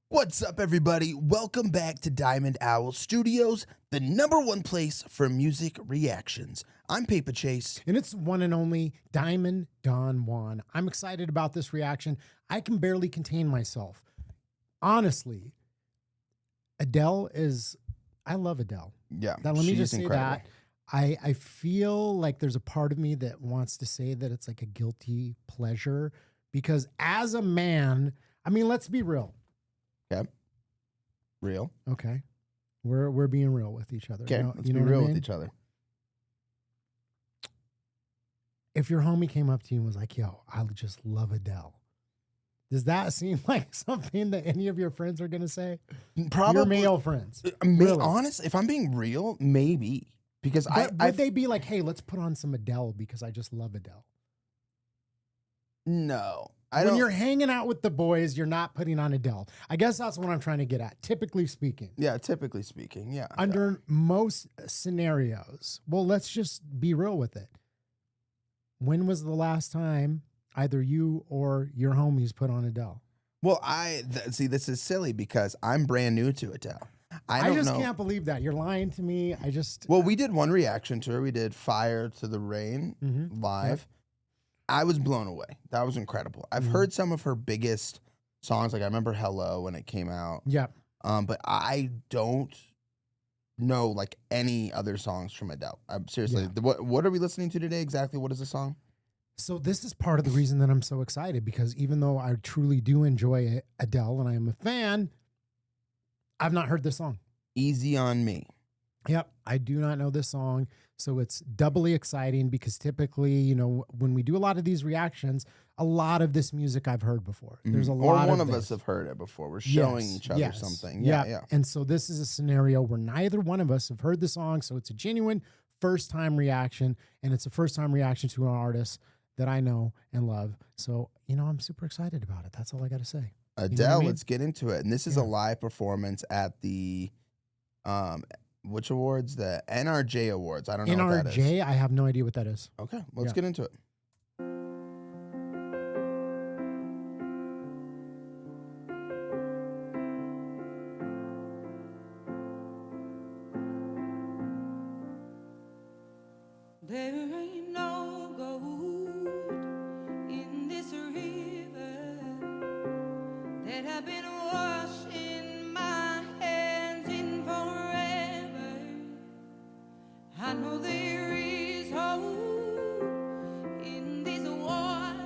What's up, everybody? Welcome back to Diamond Owl Studios, the #1 place for music reactions. I'm Paper Chase. And it's one and only Diamond Don Juan. I'm excited about this reaction. I can barely contain myself. Honestly, I love Adele. Yeah, Now, let me she's just say incredible. that. I feel like there's a part of me that wants to say that it's like a guilty pleasure because as a man, I mean, let's be real. Okay. Real. Okay. We're being real with each other. Okay, You know, let's you be know what I real with mean? each other. If your homie came up to you and was like, yo, I just love Adele. Does that seem like something that any of your friends are going to say? Probably Your male friends. Really? Honest, if I'm being real, maybe. Because would they be like, hey, let's put on some Adele because I just love Adele? No. When you're hanging out with the boys, you're not putting on Adele. I guess that's what I'm trying to get at, typically speaking. Yeah, typically speaking, yeah. Under most scenarios. Well, let's just be real with it. When was the last time either you or your homies put on Adele? Well, see, this is silly because I'm brand new to Adele. I just know. can't believe that. You're lying to me. Well, we did one reaction to her. We did Fire to the Rain live. Yep. I was blown away. That was incredible. I've heard some of her biggest songs. Like I remember Hello when it came out. Yeah. But I don't know like any other songs from Adele. I'm seriously. Yeah. What are we listening to today? Exactly. What is the song? So this is part of the reason that I'm so excited because even though I truly do enjoy Adele and I am a fan, I've not heard this song. Easy on Me. Yep, I do not know this song. So it's doubly exciting because typically, you know, when we do a lot of these reactions, a lot of this music I've heard before. There's a lot Or one of this. us have heard it before. We're showing each other something. Yeah. And so this is a scenario where neither one of us have heard the song. So it's a genuine first time reaction. And it's a first time reaction to an artist that I know and love. So, you know, I'm super excited about it. That's all I got to say. Adele, you know what I mean? let's get into it. And this is a live performance at the which awards? The NRJ Awards. I don't know what that is. NRJ, I have no idea what that is. Okay, let's get into it. There ain't no gold in this river that I've been washing my hands in forever. I know there is hope in these waters,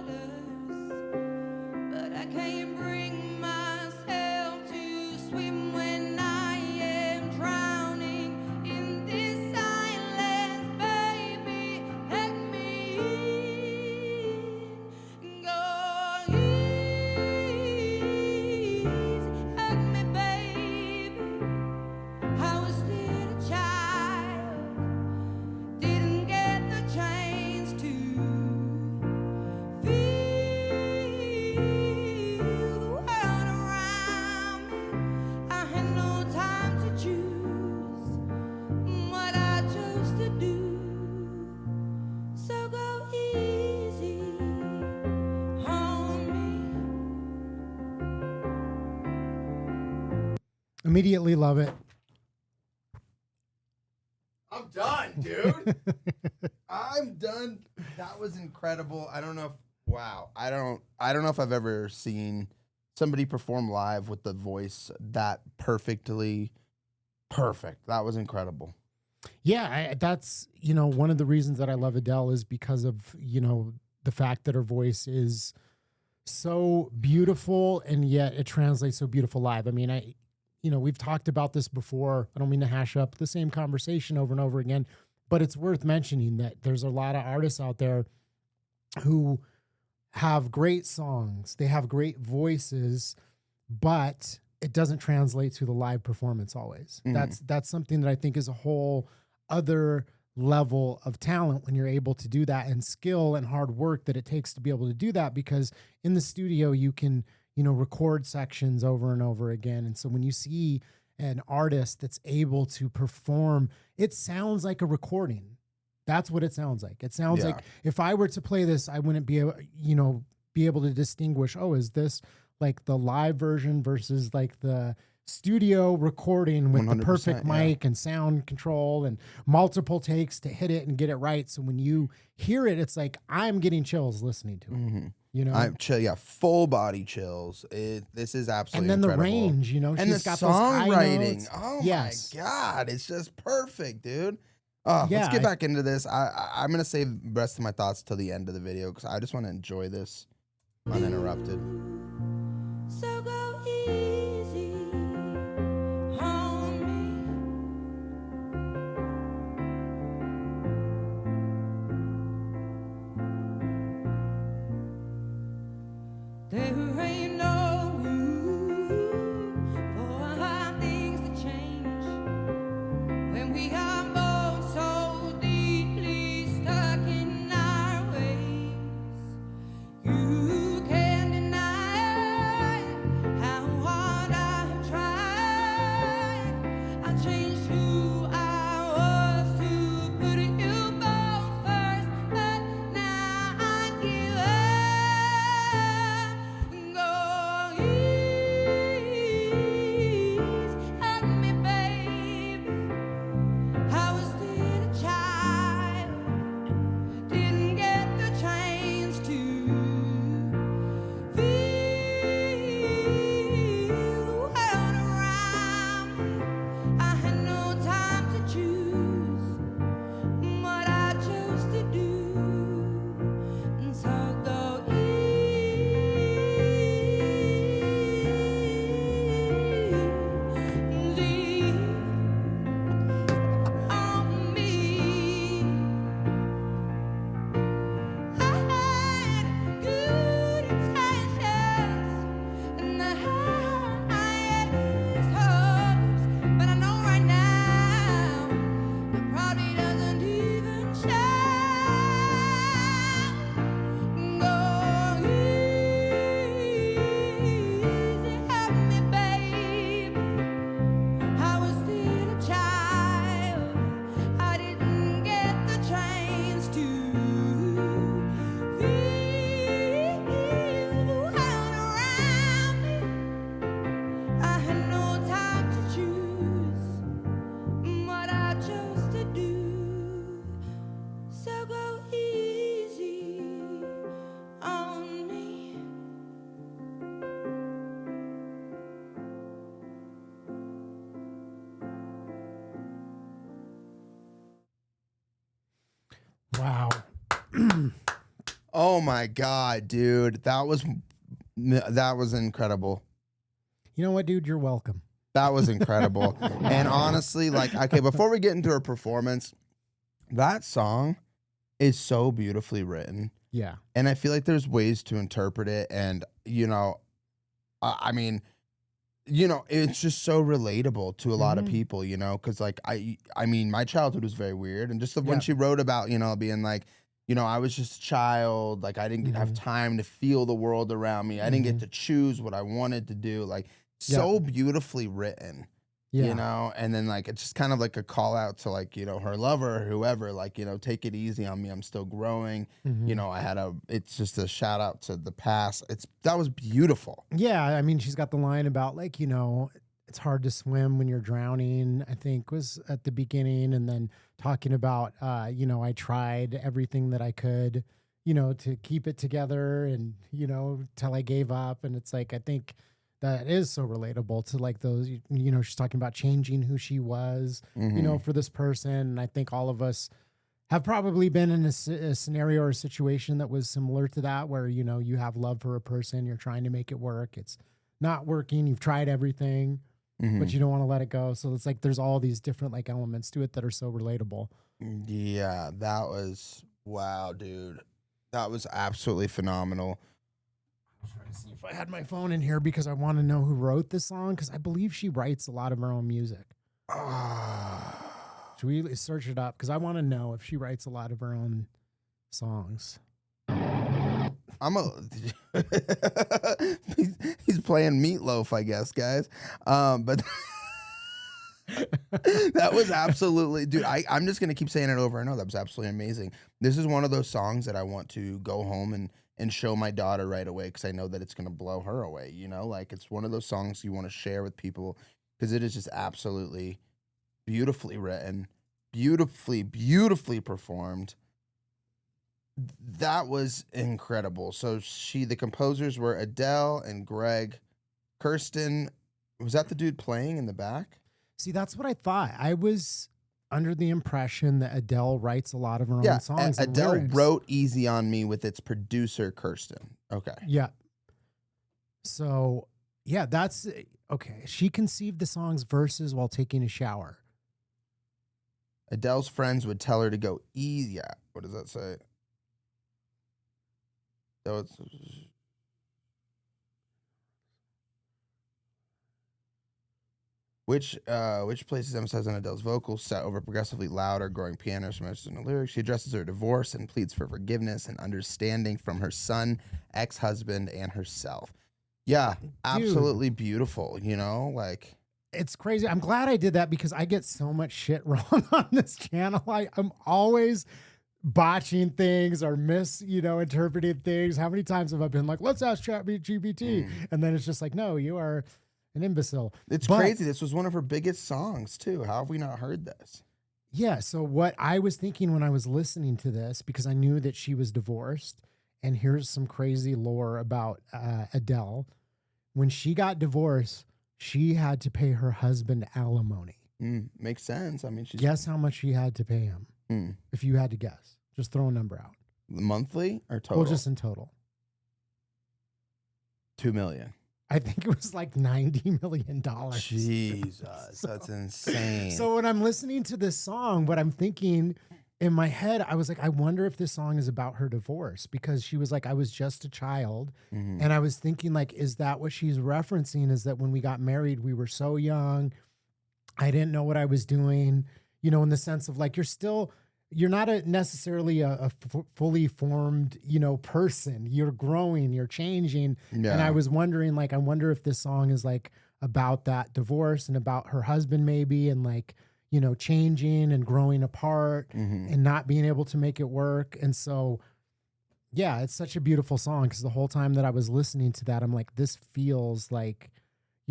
but I can't bring myself to swim when I am drowning in this silence. Baby, let me in. Go easy, hurt me, baby. I was still a child, didn't get the chance to feel the world around me. I had no time to choose what I chose to do. So go easy on me. Immediately love it. I'm done, dude. I'm done. That was incredible. I don't know if I don't know if I've ever seen somebody perform live with the voice that perfectly perfect. That was incredible. Yeah, that's, you know, one of the reasons that I love Adele is because of, you know, the fact that her voice is so beautiful and yet it translates so beautiful live. I mean, you know, we've talked about this before. I don't mean to hash up the same conversation over and over again, but it's worth mentioning that there's a lot of artists out there who have great songs. They have great voices, but it doesn't translate to the live performance always. That's something that I think is a whole other level of talent when you're able to do that, and skill and hard work that it takes to be able to do that, because in the studio you can, you know, record sections over and over again. And so when you see an artist that's able to perform, it sounds like a recording. That's what it sounds like. It sounds like if I were to play this, I wouldn't be able, you know, be able to distinguish, oh, is this like the live version versus like the studio recording with the 100%, perfect yeah. mic and sound control and multiple takes to hit it and get it right. So when you hear it, it's like I'm getting chills listening to it. You know, I'm chill, yeah, full body chills. This is absolutely and then incredible. the range, you know, And she's the got those high songwriting. notes. Oh Yes. my God, it's just perfect, dude. Let's Yeah, get back into this. I'm gonna save the rest of my thoughts till the end of the video because I just want to enjoy this uninterrupted. So go easy on me. There ain't no room for things to change when we are both so deeply stuck in our ways. You can't deny how hard I've tried. I changed who I was to put you both first, but now I give up. Go easy on me, baby. I was still a child, didn't get the chance to feel the world around me. I had no time to choose what I chose to do, and so go easy on me. I had good intentions and the highest hopes, but I know right now it probably doesn't even show. Go easy on me, baby. I was still a child. I didn't get the chance to feel the world around me. I had no time to choose what I chose to do. So go easy on me. Wow. Oh my God, dude, that was incredible. You know what, dude? You're welcome. That was incredible. And honestly, like, okay, before we get into her performance, that song is so beautifully written. Yeah. And I feel like there's ways to interpret it. And, you know, I mean, you know, it's just so relatable to a lot of people, you know, because like, I mean, my childhood was very weird. And just when Yeah. she wrote about, you know, being like, you know, I was just a child. Like, I didn't have time to feel the world around me. I didn't get to choose what I wanted to do. Like, so beautifully written. Yeah. You know, and then like it's just kind of like a call out to like, you know, her lover or whoever, like, you know, take it easy on me. I'm still growing. You know, it's just a shout out to the past. That was beautiful. Yeah. I mean, she's got the line about like, you know, it's hard to swim when you're drowning, I think was at the beginning. And then talking about, you know, I tried everything that I could, you know, to keep it together and, you know, till I gave up. And it's like, I think that is so relatable to like those, you know, she's talking about changing who she was, you know, for this person. And I think all of us have probably been in a scenario or a situation that was similar to that, where, you know, you have love for a person, you're trying to make it work. It's not working. You've tried everything, but you don't want to let it go. So it's like, there's all these different like elements to it that are so relatable. Yeah, that was, wow, dude. That was absolutely phenomenal. I'm trying to see if I had my phone in here because I want to know who wrote this song, because I believe she writes a lot of her own music. Should we search it up? Because I want to know if she writes a lot of her own songs. He's playing Meatloaf, I guess, guys. But that was absolutely, dude, I'm just going to keep saying it over and over. That was absolutely amazing. This is one of those songs that I want to go home and show my daughter right away because I know that it's going to blow her away. You know, like it's one of those songs you want to share with people because it is just absolutely beautifully written, beautifully performed. That was incredible. So the composers were Adele and Greg. Kirsten, was that the dude playing in the back? See, that's what I thought. I was under the impression that Adele writes a lot of her own songs. And Adele lyrics. wrote Easy on Me with its producer, Kirsten. Okay. Yeah. So, yeah, that's okay. She conceived the song's verses while taking a shower. Adele's friends would tell her to go easy. Yeah. What does that say? So it's. Which places emphasize on Adele's vocals set over progressively louder, growing piano smashes in the lyrics. She addresses her divorce and pleads for forgiveness and understanding from her son, ex-husband, and herself. Yeah, absolutely beautiful, you know? Like, it's crazy. I'm glad I did that because I get so much shit wrong on this channel. I'm always botching things or interpreting things. How many times have I been like, let's ask ChatGPT? And then it's just like, no, you are an imbecile. It's crazy. This was one of her biggest songs too. How have we not heard this? Yeah. So what I was thinking when I was listening to this, because I knew that she was divorced, and here's some crazy lore about Adele. When she got divorced, she had to pay her husband alimony. Makes sense. I mean, guess how much she had to pay him? If you had to guess, just throw a number out. Monthly or total? Well, just in total. $2 million. I think it was like $90 million. Jesus, that's insane. So when I'm listening to this song, what I'm thinking in my head, I was like, I wonder if this song is about her divorce, because she was like, I was just a child. And I was thinking, like, is that what she's referencing? Is that when we got married, we were so young, I didn't know what I was doing, in the sense of like, you're not necessarily a fully formed, person. You're growing, you're changing. Yeah. And I was wondering, like, I wonder if this song is like about that divorce and about her husband maybe, and like, changing and growing apart and not being able to make it work. And so, yeah, it's such a beautiful song, because the whole time that I was listening to that, I'm like, this feels like,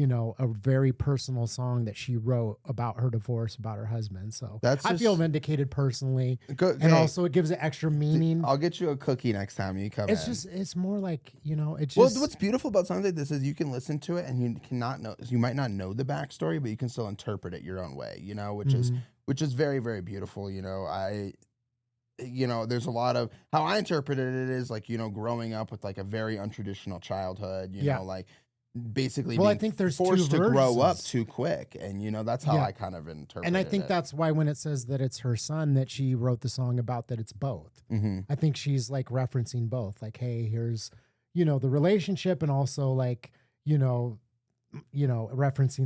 a very personal song that she wrote about her divorce, about her husband. So I feel vindicated personally. And also it gives it extra meaning. I'll get you a cookie next time you come in. It's more like, it's just. Well, what's beautiful about songs like this is you can listen to it and you might not know the backstory, but you can still interpret it your own way, which is very, very beautiful. There's a lot of how I interpreted it is like, growing up with like a very untraditional childhood, like, basically I think there's forced two to grow verses. up too quick, and that's how I kind of interpret it. And I think that's why when it says that it's her son that she wrote the song about, that it's both. I think she's like referencing both, like, hey, here's the relationship, and also like referencing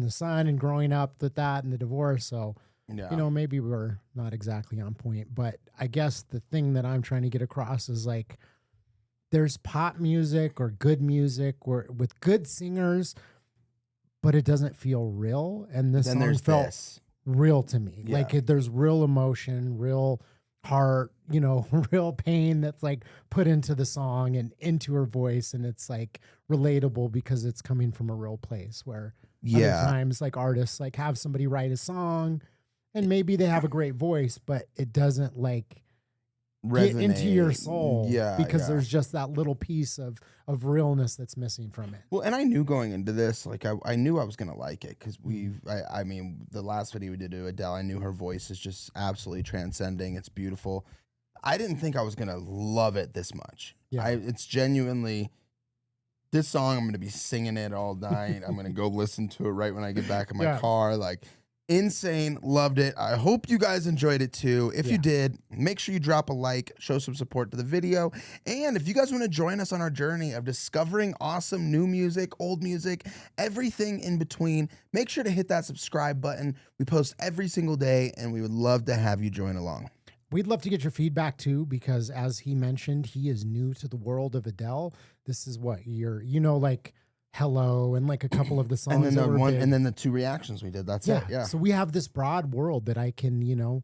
the son and growing up with that and the divorce. So maybe we're not exactly on point, but I guess the thing that I'm trying to get across is like, there's pop music or good music or with good singers, but it doesn't feel real. And this song felt real to me. Yeah. Like there's real emotion, real heart, real pain that's like put into the song and into her voice. And it's like relatable because it's coming from a real place, where other times like artists like have somebody write a song and maybe they have a great voice, but it doesn't like get into your soul, because there's just that little piece of realness that's missing from it. Well, and I knew going into this, like I knew I was gonna like it, because I mean, the last video we did to Adele, I knew her voice is just absolutely transcending. It's beautiful. I didn't think I was gonna love it this much. It's genuinely, this song, I'm gonna be singing it all night. I'm gonna go listen to it right when I get back in my car. Like, insane. Loved it. I hope you guys enjoyed it too. If you did, make sure you drop a like, show some support to the video. And if you guys want to join us on our journey of discovering awesome new music, old music, everything in between, make sure to hit that subscribe button. We post every single day, and we would love to have you join along. We'd love to get your feedback too, because as he mentioned, he is new to the world of Adele. This is what you're, like Hello and like a couple of the songs, and then the 2 reactions we did. That's it. Yeah. So we have this broad world that I can,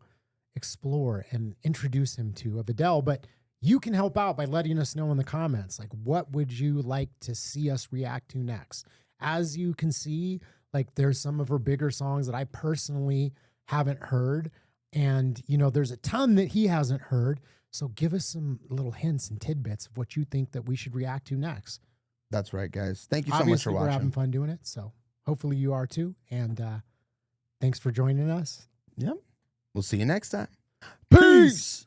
explore and introduce him to of Adele. But you can help out by letting us know in the comments, like, what would you like to see us react to next? As you can see, like, there's some of her bigger songs that I personally haven't heard. And, you know, there's a ton that he hasn't heard. So give us some little hints and tidbits of what you think that we should react to next. That's right, guys. Thank you so Obviously, much for we're having watching. fun doing it. So hopefully you are too. And thanks for joining us. Yep. We'll see you next time. Peace.